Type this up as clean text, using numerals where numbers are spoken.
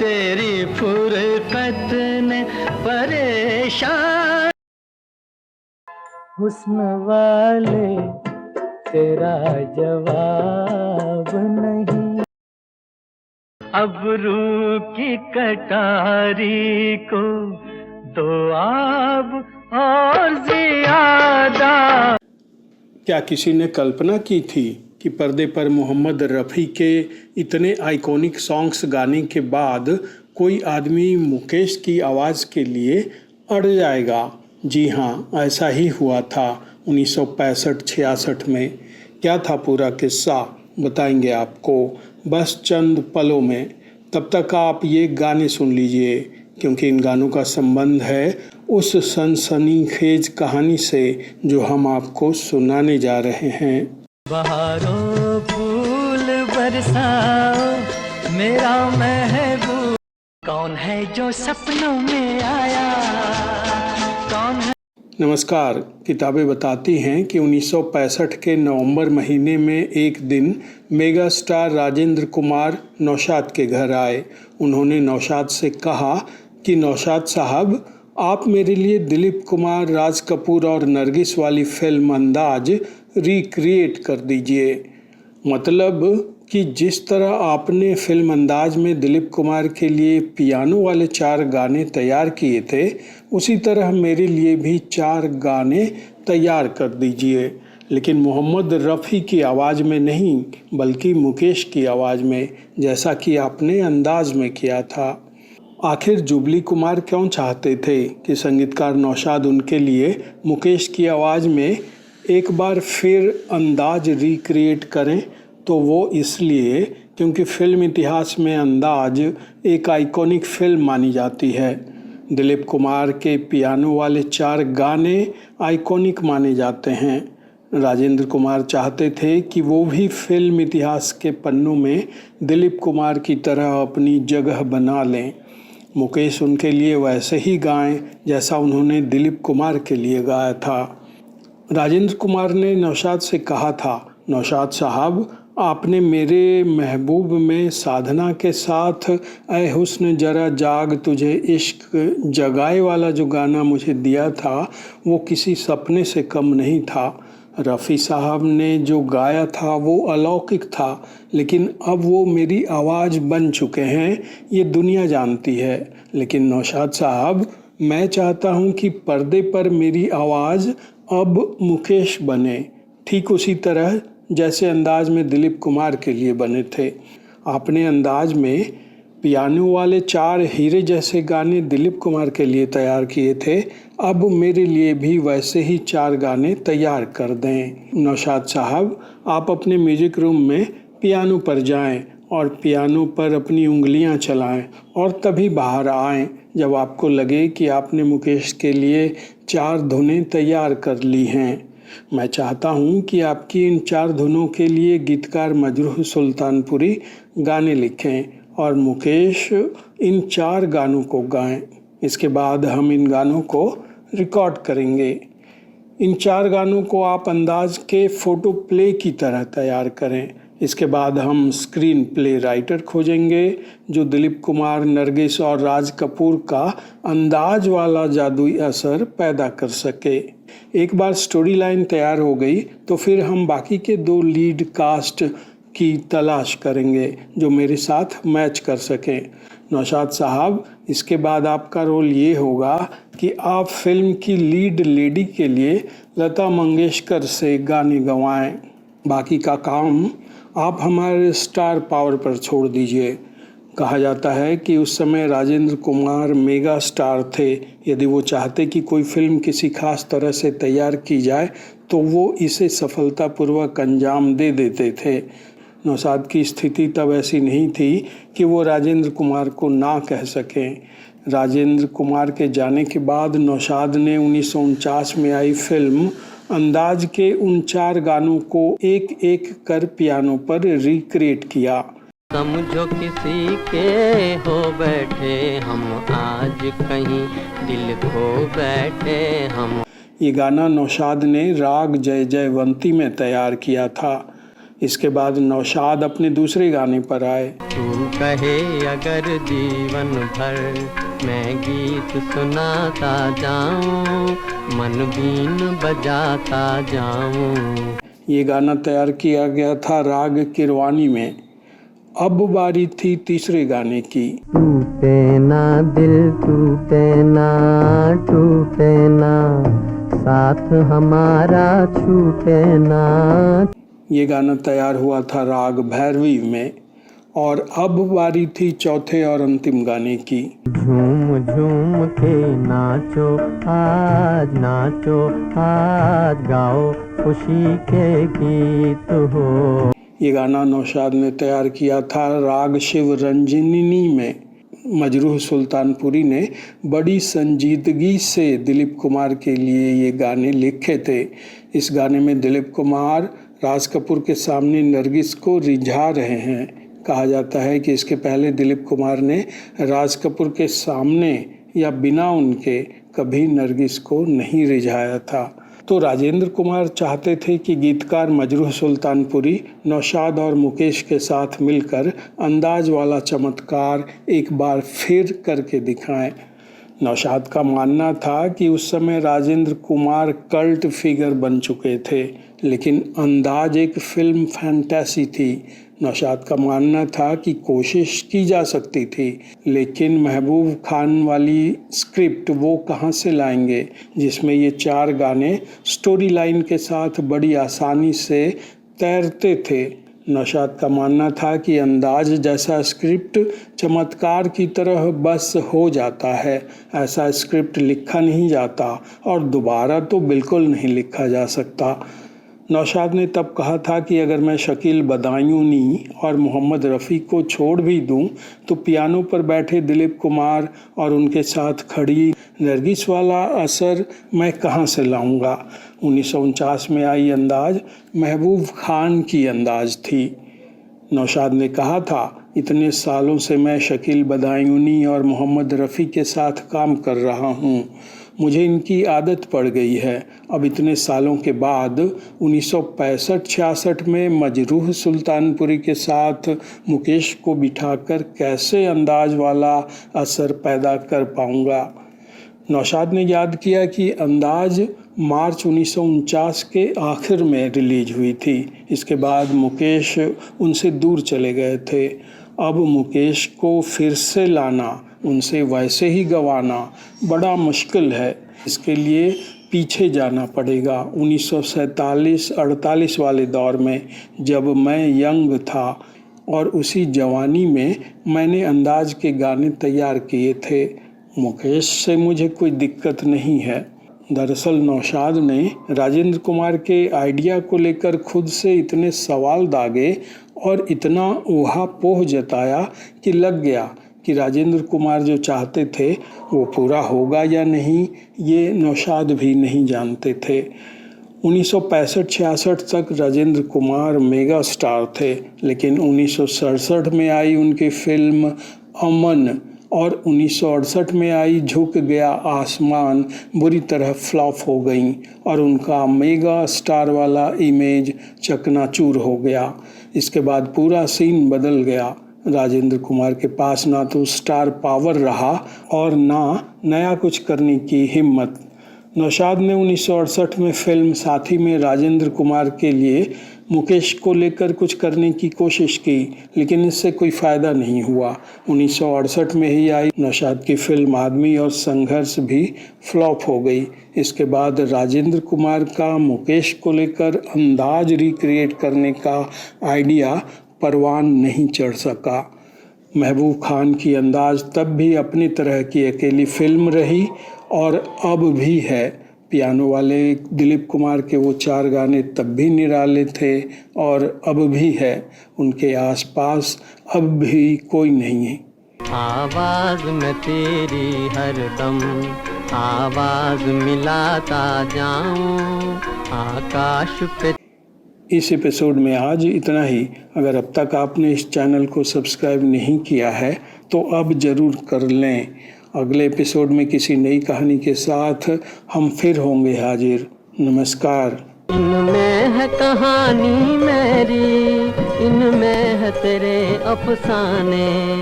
तेरी फुरकत ने परेशान हुस्न वाले तेरा जवाब नहीं। अब रूह की कटारी को दो आब और ज्यादा। क्या किसी ने कल्पना की थी कि पर्दे पर मोहम्मद रफ़ी के इतने आइकॉनिक सॉन्ग्स गाने के बाद कोई आदमी मुकेश की आवाज़ के लिए अड़ जाएगा? जी हाँ, ऐसा ही हुआ था 1965-66 में। क्या था पूरा किस्सा, बताएंगे आपको बस चंद पलों में। तब तक आप ये गाने सुन लीजिए, क्योंकि इन गानों का संबंध है उस सनसनीखेज कहानी से जो हम आपको सुनाने जा रहे हैं। बहारों फूल बरसाओ मेरा महबूब, कौन है जो सपनों में आया, कौन है। नमस्कार। किताबें बताती हैं कि 1965 के नवंबर महीने में एक दिन मेगा स्टार राजेंद्र कुमार नौशाद के घर आए। उन्होंने नौशाद से कहा कि नौशाद साहब, आप मेरे लिए दिलीप कुमार, राज कपूर और नरगिस वाली फिल्म अंदाज रिक्रिएट कर दीजिए। मतलब कि जिस तरह आपने फिल्म अंदाज में दिलीप कुमार के लिए पियानो वाले 4 गाने तैयार किए थे, उसी तरह मेरे लिए भी 4 गाने तैयार कर दीजिए, लेकिन मोहम्मद रफ़ी की आवाज़ में नहीं, बल्कि मुकेश की आवाज़ में, जैसा कि आपने अंदाज में किया था। आखिर जुबली कुमार क्यों चाहते थे कि संगीतकार नौशाद उनके लिए मुकेश की आवाज़ में एक बार फिर अंदाज रिक्रिएट करें? तो वो इसलिए क्योंकि फिल्म इतिहास में अंदाज एक आइकॉनिक फिल्म मानी जाती है। दिलीप कुमार के पियानो वाले 4 गाने आइकॉनिक माने जाते हैं। राजेंद्र कुमार चाहते थे कि वो भी फिल्म इतिहास के पन्नों में दिलीप कुमार की तरह अपनी जगह बना लें। मुकेश उनके लिए वैसे ही गाएं जैसा उन्होंने दिलीप कुमार के लिए गाया था। राजेंद्र कुमार ने नौशाद से कहा था, नौशाद साहब, आपने मेरे महबूब में साधना के साथ ऐ हुस्न जरा जाग तुझे इश्क जगाए वाला जो गाना मुझे दिया था, वो किसी सपने से कम नहीं था। रफ़ी साहब ने जो गाया था वो अलौकिक था, लेकिन अब वो मेरी आवाज़ बन चुके हैं, ये दुनिया जानती है। लेकिन नौशाद साहब, मैं चाहता हूँ कि पर्दे पर मेरी आवाज़ अब मुकेश बने, ठीक उसी तरह जैसे अंदाज में दिलीप कुमार के लिए बने थे। आपने अंदाज में पियानो वाले 4 हीरे जैसे गाने दिलीप कुमार के लिए तैयार किए थे, अब मेरे लिए भी वैसे ही 4 गाने तैयार कर दें। नौशाद साहब, आप अपने म्यूजिक रूम में पियानो पर जाएं और पियानो पर अपनी उंगलियां चलाएं और तभी बाहर आएं जब आपको लगे कि आपने मुकेश के लिए 4 धुनें तैयार कर ली हैं। मैं चाहता हूं कि आपकी इन 4 धुनों के लिए गीतकार मजरूह सुल्तानपुरी गाने लिखें और मुकेश इन 4 गानों को गाएं। इसके बाद हम इन गानों को रिकॉर्ड करेंगे। इन 4 गानों को आप अंदाज के फ़ोटो प्ले की तरह तैयार करें। इसके बाद हम स्क्रीन प्ले राइटर खोजेंगे जो दिलीप कुमार, नरगिस और राज कपूर का अंदाज वाला जादुई असर पैदा कर सके। एक बार स्टोरी लाइन तैयार हो गई तो फिर हम बाकी के 2 लीड कास्ट की तलाश करेंगे जो मेरे साथ मैच कर सकें। नौशाद साहब, इसके बाद आपका रोल ये होगा कि आप फिल्म की लीड लेडी के लिए लता मंगेशकर से गाने गवाएं। बाकी का काम आप हमारे स्टार पावर पर छोड़ दीजिए। कहा जाता है कि उस समय राजेंद्र कुमार मेगा स्टार थे। यदि वो चाहते कि कोई फिल्म किसी खास तरह से तैयार की जाए तो वो इसे सफलतापूर्वक अंजाम दे देते थे। नौशाद की स्थिति तब ऐसी नहीं थी कि वो राजेंद्र कुमार को ना कह सकें। राजेंद्र कुमार के जाने के बाद नौशाद ने 1949 में आई फिल्म अंदाज के उन 4 गानों को एक एक कर पियानो पर रिक्रिएट किया। समझो किसी के हो बैठे हम आज कहीं दिल खो बैठे हम। ये गाना नौशाद ने राग जय जयवंती में तैयार किया था। इसके बाद नौशाद अपने दूसरे गाने पर आए। तू कहे अगर जीवन भर मैं गीत सुनाता जाऊं, मन बीन बजाता जाऊं। ये गाना तैयार किया गया था राग किरवानी में। अब बारी थी तीसरे गाने की। टूटे ना दिल टूटे ना, साथ हमारा छूटे ना। ये गाना तैयार हुआ था राग भैरवी में। और अब बारी थी चौथे और अंतिम गाने की। झूम झूम के नाचो आज गाओ खुशी के गीत हो। ये गाना नौशाद ने तैयार किया था राग शिव रंजनी में। मजरूह सुल्तानपुरी ने बड़ी संजीदगी से दिलीप कुमार के लिए ये गाने लिखे थे। इस गाने में दिलीप कुमार राज कपूर के सामने नरगिस को रिझा रहे हैं। कहा जाता है कि इसके पहले दिलीप कुमार ने राज कपूर के सामने या बिना उनके कभी नरगिस को नहीं रिझाया था। तो राजेंद्र कुमार चाहते थे कि गीतकार मजरूह सुल्तानपुरी नौशाद और मुकेश के साथ मिलकर अंदाज वाला चमत्कार एक बार फिर करके दिखाएं। नौशाद का मानना था कि उस समय राजेंद्र कुमार कल्ट फिगर बन चुके थे, लेकिन अंदाज एक फिल्म फैंटेसी थी। नौशाद का मानना था कि कोशिश की जा सकती थी, लेकिन महबूब खान वाली स्क्रिप्ट वो कहाँ से लाएंगे जिसमें ये 4 गाने स्टोरी लाइन के साथ बड़ी आसानी से तैरते थे। नौशाद का मानना था कि अंदाज जैसा स्क्रिप्ट चमत्कार की तरह बस हो जाता है। ऐसा स्क्रिप्ट लिखा नहीं जाता और दोबारा तो बिल्कुल नहीं लिखा जा सकता। नौशाद ने तब कहा था कि अगर मैं शकील बदायूनी और मोहम्मद रफ़ी को छोड़ भी दूं तो पियानो पर बैठे दिलीप कुमार और उनके साथ खड़ी नरगिस वाला असर मैं कहां से लाऊंगा। 1949 में आई अंदाज महबूब खान की अंदाज थी। नौशाद ने कहा था, इतने सालों से मैं शकील बदायूनी और मोहम्मद रफ़ी के साथ काम कर रहा हूं, मुझे इनकी आदत पड़ गई है। अब इतने सालों के बाद 1965-66 में मजरूह सुल्तानपुरी के साथ मुकेश को बिठाकर कैसे अंदाज वाला असर पैदा कर पाऊंगा। नौशाद ने याद किया कि अंदाज मार्च 1949 के आखिर में रिलीज हुई थी। इसके बाद मुकेश उनसे दूर चले गए थे। अब मुकेश को फिर से लाना, उनसे वैसे ही गंवाना बड़ा मुश्किल है। इसके लिए पीछे जाना पड़ेगा 1947-48 वाले दौर में, जब मैं यंग था और उसी जवानी में मैंने अंदाज के गाने तैयार किए थे। मुकेश से मुझे कोई दिक्कत नहीं है। दरअसल नौशाद ने राजेंद्र कुमार के आइडिया को लेकर खुद से इतने सवाल दागे और इतना ऊहापोह जताया कि लग गया कि राजेंद्र कुमार जो चाहते थे वो पूरा होगा या नहीं, ये नौशाद भी नहीं जानते थे। 1965-66 तक राजेंद्र कुमार मेगा स्टार थे, लेकिन 1967 में आई उनकी फिल्म अमन और 1968 में आई झुक गया आसमान बुरी तरह फ्लॉप हो गई और उनका मेगा स्टार वाला इमेज चकनाचूर हो गया। इसके बाद पूरा सीन बदल गया। राजेंद्र कुमार के पास ना तो स्टार पावर रहा और ना नया कुछ करने की हिम्मत। नौशाद ने 1968 में फिल्म साथी में राजेंद्र कुमार के लिए मुकेश को लेकर कुछ करने की कोशिश की, लेकिन इससे कोई फ़ायदा नहीं हुआ। 1968 में ही आई नौशाद की फिल्म आदमी और संघर्ष भी फ्लॉप हो गई। इसके बाद राजेंद्र कुमार का मुकेश को लेकर अंदाज रिक्रिएट करने का आइडिया परवान नहीं चढ़ सका। महबूब खान की अंदाज तब भी अपनी तरह की अकेली फिल्म रही और अब भी है। पियानो वाले दिलीप कुमार के वो 4 गाने तब भी निराले थे और अब भी है। उनके आसपास अब भी कोई नहीं है। आवाज में तेरी हरदम आवाज मिलाता जाऊं आकाश पे। इस एपिसोड में आज इतना ही। अगर अब तक आपने इस चैनल को सब्सक्राइब नहीं किया है तो अब ज़रूर कर लें। अगले एपिसोड में किसी नई कहानी के साथ हम फिर होंगे हाजिर। नमस्कार। इनमें है कहानी मेरी, इनमें है तेरे अफसाने।